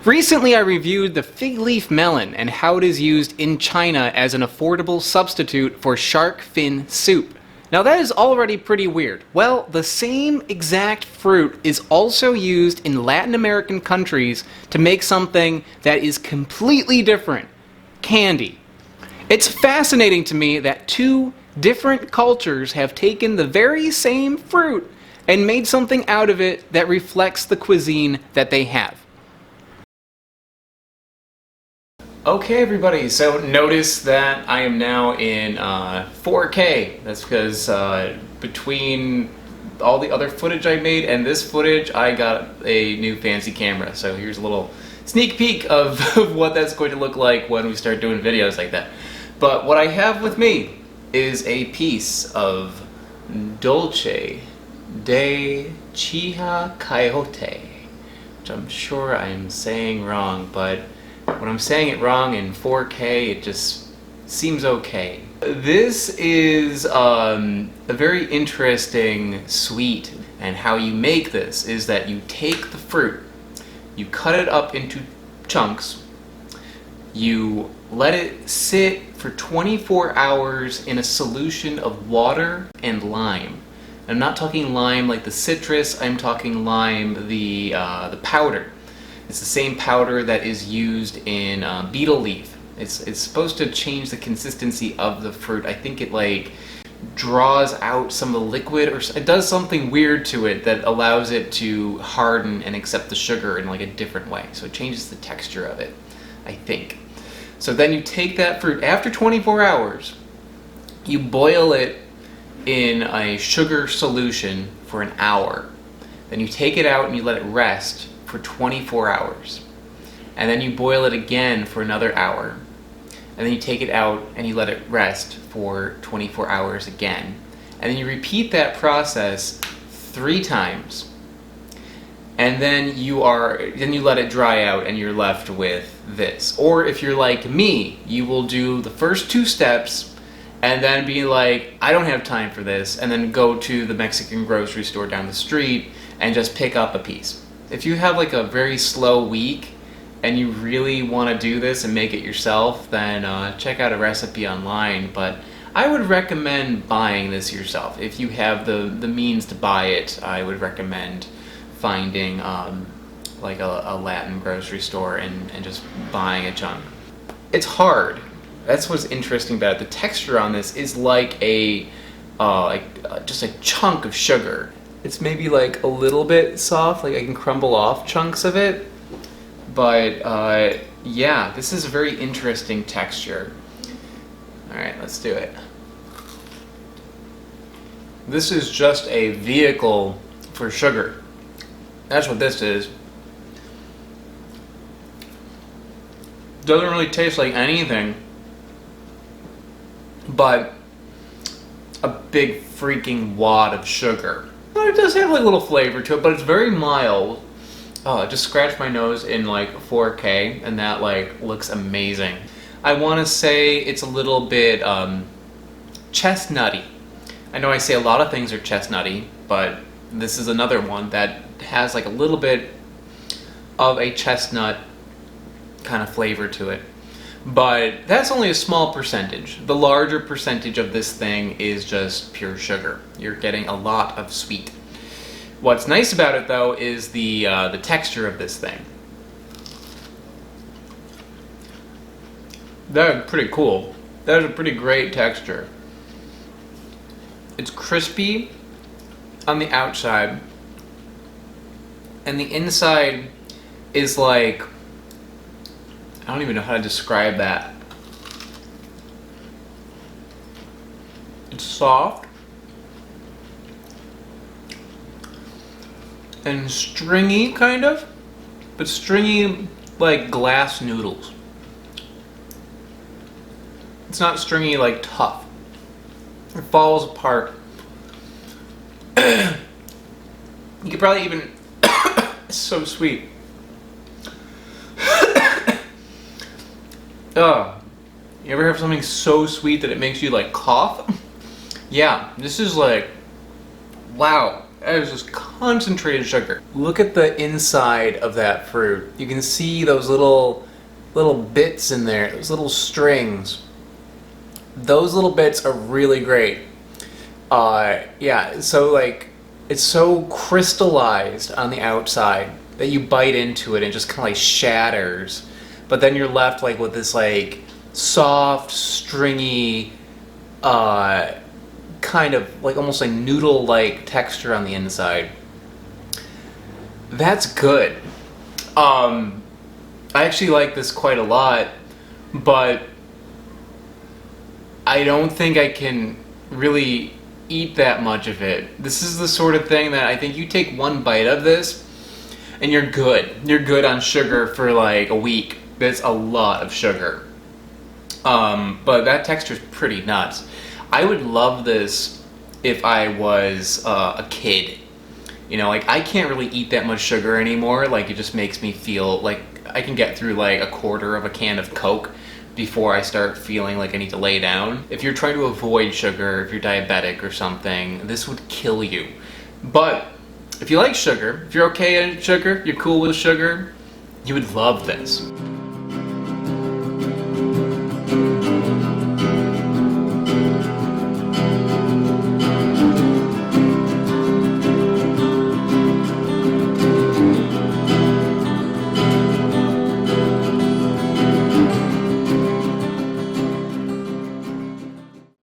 Recently I reviewed the fig leaf melon and how it is used in China as an affordable substitute for shark fin soup. Now that is already pretty weird. Well, the same exact fruit is also used in Latin American countries to make something that is completely different: candy. It's fascinating to me that two different cultures have taken the very same fruit and made something out of it that reflects the cuisine that they have. Okay everybody, so notice that I am now in 4K. That's because between all the other footage I made and this footage, I got a new fancy camera. So here's a little sneak peek of what that's going to look like when we start doing videos like that. But what I have with me is a piece of Dulce de Chilacayote, which I'm sure I'm saying wrong, but when I'm saying it wrong in 4K, it just seems okay. This is a very interesting sweet, and how you make this is that you take the fruit, you cut it up into chunks, you let it sit for 24 hours in a solution of water and lime. I'm not talking lime like the citrus, I'm talking lime, the powder. It's the same powder that is used in betel leaf. It's supposed to change the consistency of the fruit. I think it like draws out some of the liquid, or it does something weird to it that allows it to harden and accept the sugar in like a different way. So it changes the texture of it, I think. So then you take that fruit after 24 hours, you boil it in a sugar solution for an hour. Then you take it out and you let it rest for 24 hours. And then you boil it again for another hour. And then you take it out and you let it rest for 24 hours again. And then you repeat that process 3 times. And then you let it dry out and you're left with this. Or if you're like me, you will do the first 2 steps and then be like, I don't have time for this, and then go to the Mexican grocery store down the street and just pick up a piece. If you have like a very slow week and you really want to do this and make it yourself, then check out a recipe online. But I would recommend buying this yourself. If you have the means to buy it, I would recommend finding like a Latin grocery store and just buying a chunk. It's hard. That's what's interesting about it. The texture on this is like just a chunk of sugar. It's maybe like a little bit soft, like I can crumble off chunks of it. But yeah, this is a very interesting texture. Alright, let's do it. This is just a vehicle for sugar. That's what this is. Doesn't really taste like anything but a big freaking wad of sugar. It does have like a little flavor to it, but it's very mild. Oh, I just scratched my nose in like 4K, and that like looks amazing. I want to say it's a little bit chestnutty. I know I say a lot of things are chestnutty, but this is another one that has like a little bit of a chestnut kind of flavor to it. But that's only a small percentage. The larger percentage of this thing is just pure sugar. You're getting a lot of sweet. What's nice about it though is the texture of this thing. That's pretty cool. That is a pretty great texture. It's crispy on the outside, and the inside is like, I don't even know how to describe that. It's soft and stringy, kind of, but stringy like glass noodles. It's not stringy like tough. It falls apart. You could probably even, it's so sweet. You ever have something so sweet that it makes you like cough? Yeah, this is like, wow. That is just concentrated sugar. Look at the inside of that fruit. You can see those little bits in there, those little strings. Those little bits are really great. Yeah, so like, it's so crystallized on the outside that you bite into it and it just kind of like shatters. But then you're left like with this like soft, stringy, kind of like almost like noodle-like texture on the inside. That's good. I actually like this quite a lot, but I don't think I can really eat that much of it. This is the sort of thing that I think you take one bite of this and you're good. You're good on sugar for like a week. That's a lot of sugar. But that texture is pretty nuts. I would love this if I was a kid. You know, like I can't really eat that much sugar anymore. Like it just makes me feel like I can get through like a quarter of a can of Coke before I start feeling like I need to lay down. If you're trying to avoid sugar, if you're diabetic or something, this would kill you. But if you like sugar, if you're okay at sugar, you're cool with sugar, you would love this.